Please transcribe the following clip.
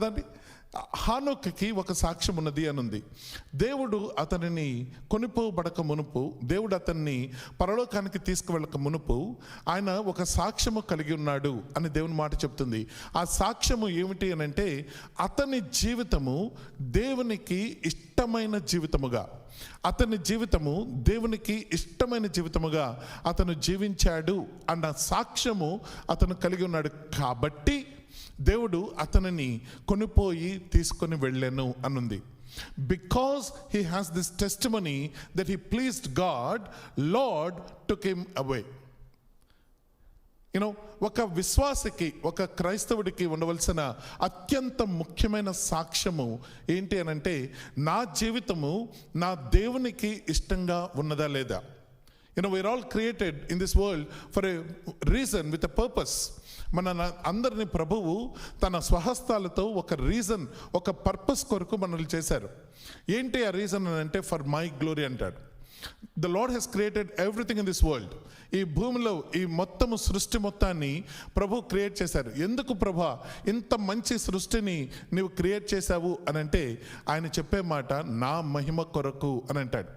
కదండి. హానోకుకి ఒక సాక్ష్యం ఉన్నది అని ఉంది. దేవుడు అతనిని కొనిపోబడక మునుపు, దేవుడు అతన్ని పరలోకానికి తీసుకువెళ్ళక మునుపు ఆయన ఒక సాక్ష్యము కలిగి ఉన్నాడు అని దేవుని మాట చెప్తుంది. ఆ సాక్ష్యము ఏమిటి అని అంటే, అతని జీవితము దేవునికి ఇష్టమైన జీవితముగా, అతని జీవితము దేవునికి ఇష్టమైన జీవితముగా అతను జీవించాడు అన్న సాక్ష్యము అతను కలిగి ఉన్నాడు. కాబట్టి దేవుడు అతనిని కొనిపోయి తీసుకొని వెళ్ళాను అనుంది. Because he has this testimony that he pleased God, lord took him away. You know, ఒక విశ్వాసికి, ఒక క్రైస్తవుడికి ఉండవలసిన అత్యంత ముఖ్యమైన సాక్ష్యము ఏంటి అని అంటే, నా జీవితము నా దేవునికి ఇష్టంగా ఉన్నదా లేదా. we're all created in this world for a reason, with a purpose. మన అందరిని ప్రభువు తన స్వహస్తాలతో ఒక రీజన్, ఒక పర్పస్ కొరకు మనల్ని చేశారు. ఏంటి ఆ రీజన్ అని అంటే, ఫర్ మై గ్లోరీ అంటాడు. The lord he's created everything in this world. ఈ భూమిలో ఈ మొత్తము సృష్టి మొత్తాన్ని ప్రభు క్రియేట్ చేశారు. ఎందుకు ప్రభా ఇంత మంచి సృష్టిని నీవు క్రియేట్ చేశావు అని అంటే, ఆయన చెప్పే మాట నా మహిమ కొరకు అని అంటాడు.